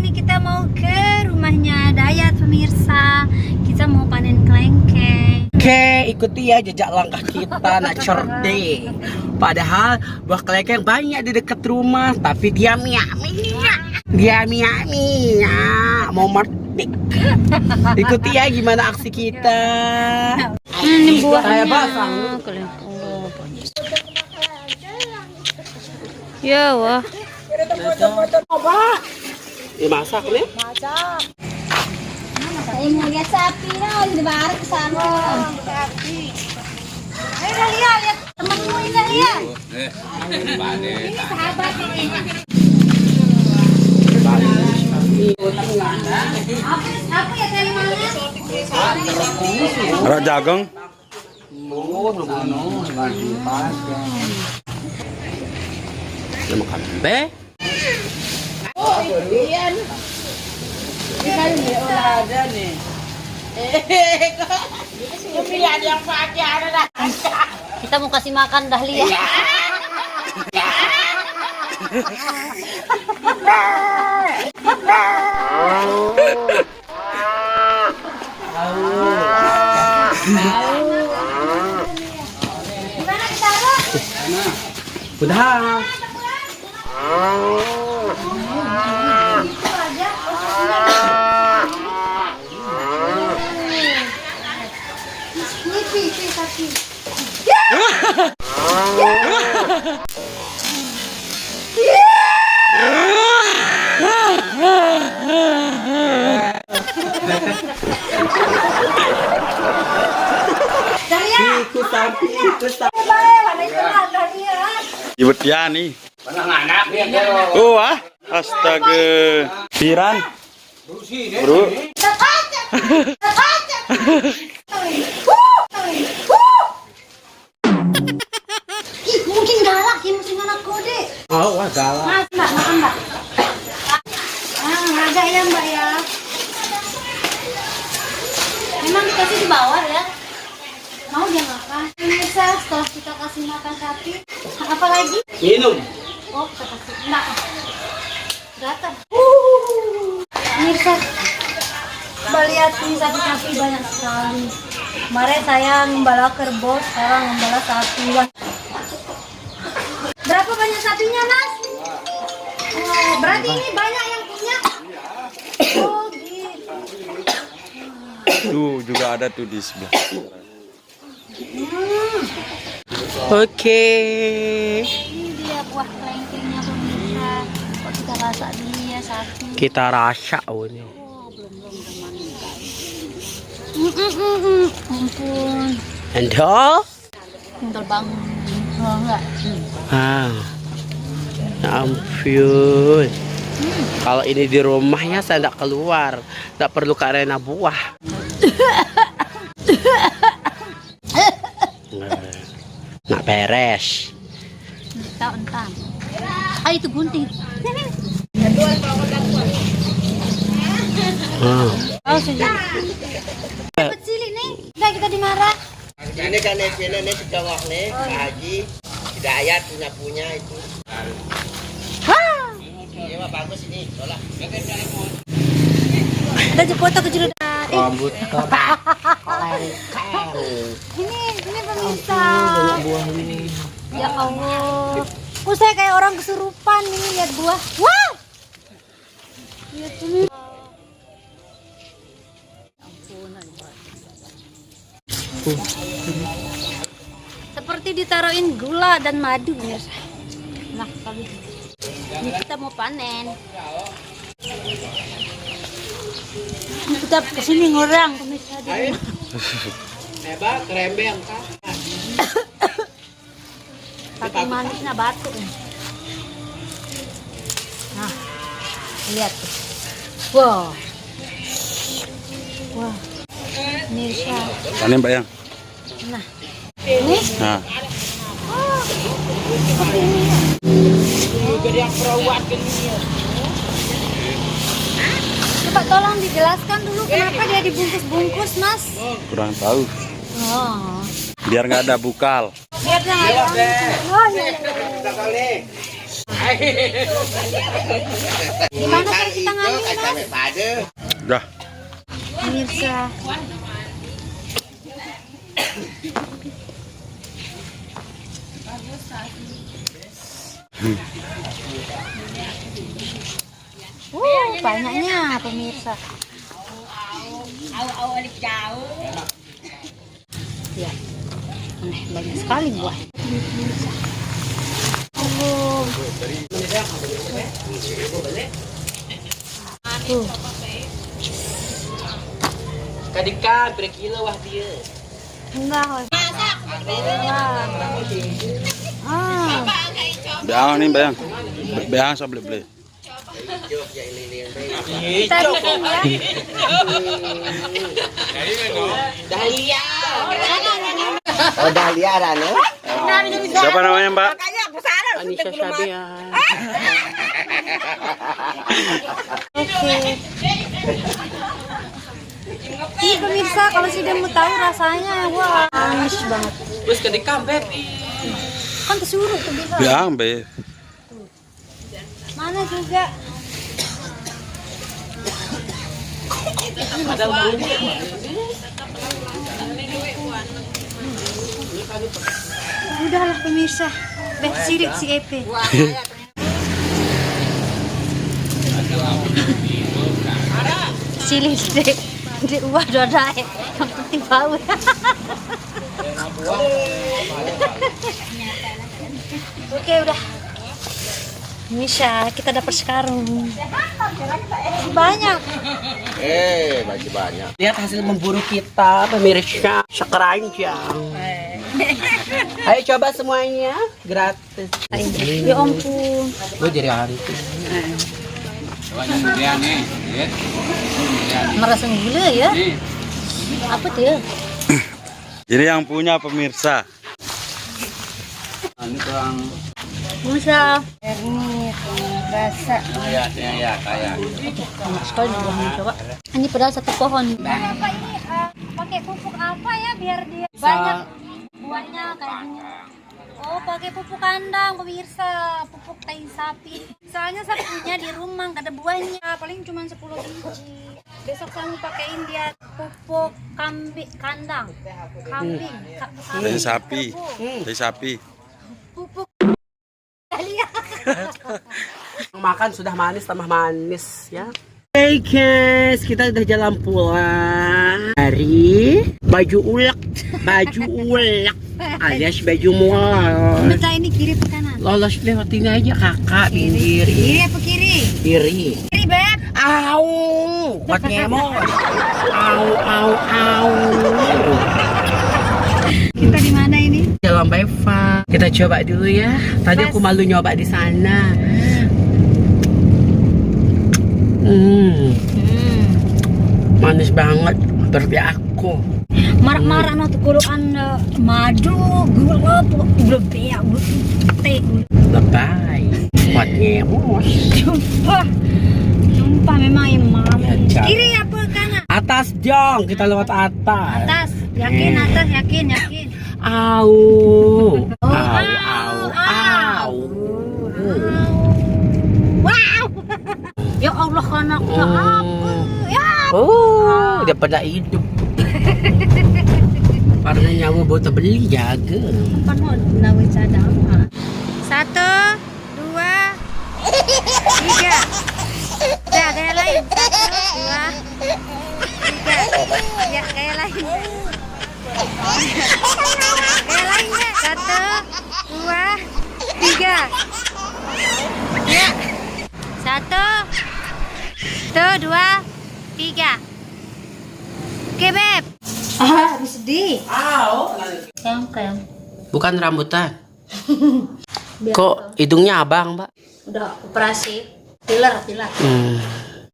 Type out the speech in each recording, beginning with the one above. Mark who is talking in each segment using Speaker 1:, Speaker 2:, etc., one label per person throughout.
Speaker 1: ini kita mau ke rumahnya Dayat pemirsa. Kita mau panen kelengkeng.
Speaker 2: Oke, ikuti ya jejak langkah kita nak cerde. Padahal buah kelengkeng banyak di dekat rumah, tapi dia mau metik. Ikuti ya gimana aksi kita.
Speaker 1: Ini buahnya.
Speaker 2: Saya basang.
Speaker 1: Oh, ya wah.
Speaker 2: Dimasak nih.
Speaker 1: Saya mau lihat sapi lah di bar ke sana. Sapi. Ayo lihat temanmu ini lihat. Ini sahabat ini. Apa ya kali mana?
Speaker 3: Ada jagung.
Speaker 2: Makan be.
Speaker 1: Kita mau kasih makan dahlia. Gimana kita taruh?
Speaker 2: Udah. Ikut sapi.
Speaker 3: Ibut ya nih. Oh ah, astaga. Piran. Bro.
Speaker 1: Mungkin galak ya, mungkin anak kode.
Speaker 2: Oh, wah galak.
Speaker 1: Mas, mbak, makan mbak. Ada ya mbak ya. Memang dikasih di bawah ya. Mau dia makan. Pemirsa, setelah kita kasih makan sapi, apa lagi?
Speaker 2: Minum.
Speaker 1: Oh, kita kasih. Enggak. Gatal. Pemirsa, coba lihat ini sapi-sapi banyak sekali. Kemarin saya ngembala kerbau, sekarang ngembala sapi. Berapa banyak sapinya, Mas? Oh, berarti ini banyak yang punya. Oh, gitu.
Speaker 3: Tuh juga ada tuh di sebelah.
Speaker 2: Oke.
Speaker 1: Ini dia buah kelengkengnya pemirsa. Kok kita masak dulu ya sapi.
Speaker 2: Kita rasa ini.
Speaker 1: Oh, belum ampun.
Speaker 2: Endol.
Speaker 1: Tinggal bangun. Oh, enggak.
Speaker 2: Ah. Ya ampun. Kalau ini di rumahnya saya tidak keluar, tidak perlu ke arena buah. Nggak beres.
Speaker 1: Entah. Ah, itu gunting. Oh, sudah. Kecil ini, enggak kita dimarah.
Speaker 2: Ini kan ini sejawab nih, Pak Haji, Hidayat punya itu. Ini mah bagus ini, tolak.
Speaker 1: Ada foto kecil.
Speaker 2: Rambut kotak.
Speaker 1: Ini pemirsa.
Speaker 2: Buah ini.
Speaker 1: Ya Allah. Saya kayak orang kesurupan ini lihat buah. Wow. Lihat ini. Seperti ditaruhin gula dan madu pemirsa. Enak sekali. Ini kita mau panen. Kita kesini ngorang pemirsa.
Speaker 2: Hebat, kerembeng kan?
Speaker 1: Tapi manisnya batu. Nah, lihat tuh. Wow. Wah. Pemirsa.
Speaker 3: Panen Mbak Yang.
Speaker 1: Nah. Ini.
Speaker 3: Nah.
Speaker 2: Jadi yang perawat
Speaker 1: Coba tolong dijelaskan dulu kenapa dia dibungkus-bungkus, Mas.
Speaker 3: Kurang tahu.
Speaker 1: Oh.
Speaker 3: Biar nggak ada bukal.
Speaker 1: Biar jangan. Oh iya. Gimana cara kita ngambil, Mas?
Speaker 3: Dah.
Speaker 1: Pemirsa. Banyaknya pemirsa. Ya, banyak sekali buah. Oh. Tuh.
Speaker 2: Kadikan, berkilo wah dia.
Speaker 1: Enggak, Hos. Ah.
Speaker 3: Beang nih beang. Beang saya beli.
Speaker 1: Kita bikin ya.
Speaker 2: Dahlia.
Speaker 4: Oh, Dahlia Rano.
Speaker 3: Siapa namanya Mbak?
Speaker 2: Anisha Sabian.
Speaker 1: Oke. Ini pemirsa, kalau sudah mau tahu rasanya, wah, manis banget.
Speaker 2: Terus kadikan, Beb.
Speaker 1: Kan kesuruh tuh bisa.
Speaker 3: Beang be.
Speaker 1: Mana juga.
Speaker 2: Ada bunyi.
Speaker 1: Udahlah pemirsa. Sirik si Epe. Silih di uah dada yang penting bau. Oke udah. Misha, kita dapat sekarang. Banyak.
Speaker 4: Masih banyak.
Speaker 2: Lihat hasil memburu kita, pemirsa. Sekeranjang. Ayo coba semuanya, gratis.
Speaker 1: Ya ampun.
Speaker 2: Gue jadi hari itu.
Speaker 1: Merasa gila ya? Apa tuh?
Speaker 3: Ini yang punya pemirsa.
Speaker 1: Musa. Ini rasa.
Speaker 3: Ya kayak.
Speaker 1: Enak sekali buahnya coba. Ini padahal satu pohon. Apa ini? Pakai pupuk apa ya biar dia banyak buahnya kayak gini? Oh, pakai pupuk kandang pemirsa, pupuk tai sapi. Soalnya saya punya di rumah nggak ada buahnya, paling cuma 10 biji. Besok saya mau pakein dia pupuk kandang, kambing,
Speaker 3: Tai sapi.
Speaker 1: kerbau.
Speaker 3: Tai sapi.
Speaker 1: Pupuk. Lihat.
Speaker 2: Makan sudah manis tambah manis ya. Hey guys, kita udah jalan pulang dari baju ulek alias baju mual.
Speaker 1: Bentar ini kiri ke kanan.
Speaker 2: Lolos lewatin aja kakak pinggir.
Speaker 1: Kiri apa kiri?
Speaker 2: Kiri.
Speaker 1: Kiri beb.
Speaker 2: Au, buat ngemon. Au.
Speaker 1: Kita di mana ini?
Speaker 2: Jalan Beva. Kita coba dulu ya. Tadi aku malu nyoba di sana. Manis banget seperti aku.
Speaker 1: Marak-marak no tuh kulukan madu, gula, gula beak, gula teh.
Speaker 2: Lebay. Buat ngemos.
Speaker 1: Sumpah memang emang.
Speaker 2: Ya,
Speaker 1: Kiri apa kanan?
Speaker 2: Atas dong, kita lewat atas.
Speaker 1: Atas, yakin atas, yakin.
Speaker 2: Au.
Speaker 1: Wow. Ya Allah anaknya apa? Ya.
Speaker 2: Oh, dia pada hidup. Karena nyawa bau terbeli jaga.
Speaker 1: Kan mau nawin sadang. 1, 2, 3. Ya, kayak lain. 1, 2, 3. Ya, kayak lain. Kayak lain ya. 1, 2, 3. Ya. 1, 2, 3. Oke, Beb. Habis sedih. Kayang.
Speaker 2: Bukan rambutan. Kok hidungnya abang, Mbak?
Speaker 1: Udah operasi. Pilar.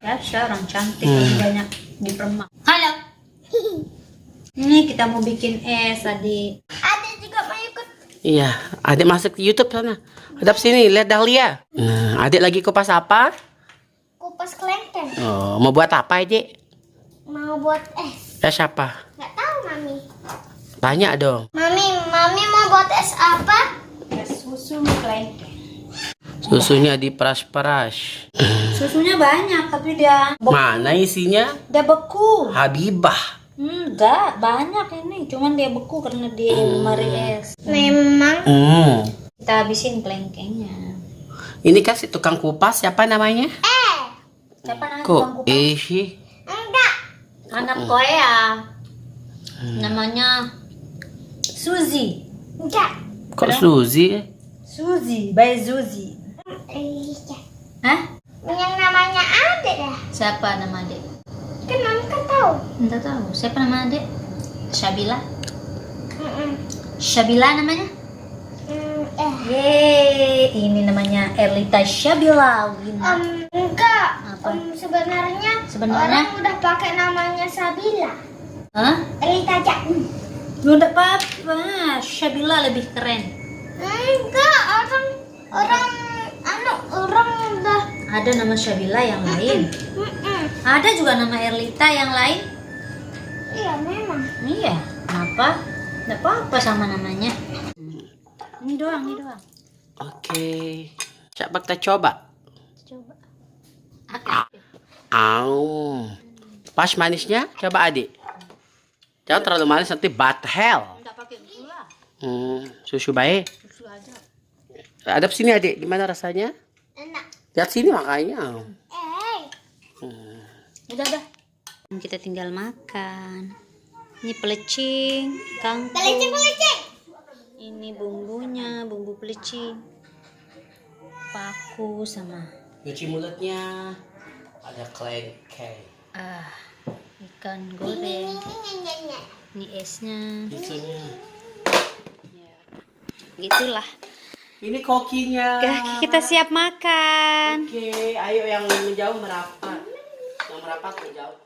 Speaker 1: Ya, saya orang cantik banyak di permak. Halo. Ini kita mau bikin es tadi. Adik juga mau ikut.
Speaker 2: Iya, adik masuk ke YouTube sana. Hadap sini, lihat Dahlia. Nah, adik lagi kupas apa?
Speaker 5: Kupas kelengkeng.
Speaker 2: Oh, mau buat apa, adik?
Speaker 5: Mau buat es.
Speaker 2: Es apa?
Speaker 5: Nggak tahu mami.
Speaker 2: Tanya dong.
Speaker 5: Mami mau buat es apa?
Speaker 1: Es susu kelengkeng.
Speaker 2: Susunya diperas-peras.
Speaker 1: Susunya banyak tapi dia
Speaker 2: Mana isinya?
Speaker 1: dia beku.
Speaker 2: Habibah.
Speaker 1: Enggak, banyak ini. Cuman dia beku karena dia mari es.
Speaker 5: Memang
Speaker 1: Kita habisin kelengkengnya.
Speaker 2: Ini kan si tukang kupas siapa namanya?
Speaker 1: Siapa namanya?
Speaker 2: Kok
Speaker 1: Tukang kupas?
Speaker 2: sih?
Speaker 5: enggak.
Speaker 1: Anak Korea. Namanya Suzy.
Speaker 5: Enggak.
Speaker 2: Kok Suzy?
Speaker 1: Suzy, by Suzy.
Speaker 5: Iya.
Speaker 1: Hah?
Speaker 5: Yang namanya Ade dah.
Speaker 1: Siapa nama adik?
Speaker 5: Kan mami kan tahu.
Speaker 1: Enggak tahu. Siapa nama adik? Syabila.
Speaker 5: Mm-mm.
Speaker 1: Syabila namanya?
Speaker 5: Eh.
Speaker 1: Yeay, ini namanya Erlita Syabila. Wina.
Speaker 5: Enggak.
Speaker 1: Apa?
Speaker 5: Sebenarnya
Speaker 1: Sebenarnya?
Speaker 5: orang udah pakai namanya Sabila.
Speaker 1: Hah?
Speaker 5: Rita aja.
Speaker 1: Udah apa-apa. Syabila lebih keren.
Speaker 5: Enggak, orang udah.
Speaker 1: Ada nama Syabila yang lain.
Speaker 5: Mm-mm.
Speaker 1: Ada juga nama Erlita yang lain.
Speaker 5: Iya memang.
Speaker 1: Iya. Kenapa? Enggak apa-apa sama namanya. Ini doang, ini doang.
Speaker 2: Oke. Coba kita coba.
Speaker 1: Coba.
Speaker 2: Au. Pas manisnya? Coba adik. Jangan terlalu manis nanti bad hell.
Speaker 1: Enggak pakai gula.
Speaker 2: Susu baik.
Speaker 1: Susu aja.
Speaker 2: Hadap sini adik. Gimana rasanya?
Speaker 5: Enak.
Speaker 2: Lihat sini makanya.
Speaker 1: Udah. Kita tinggal makan. Ini pelecing, kangkung.
Speaker 5: Pelicin.
Speaker 1: Ini bumbunya, bumbu pelecing. Paku sama
Speaker 2: Cuci mulutnya. Ada kelengkeng.
Speaker 1: ikan goreng. Ini esnya.
Speaker 2: Isunya.
Speaker 1: Gitulah.
Speaker 2: Ini kokinya.
Speaker 1: Kita siap makan.
Speaker 2: Oke, ayo yang menjauh merapat. Yang merapat menjauh.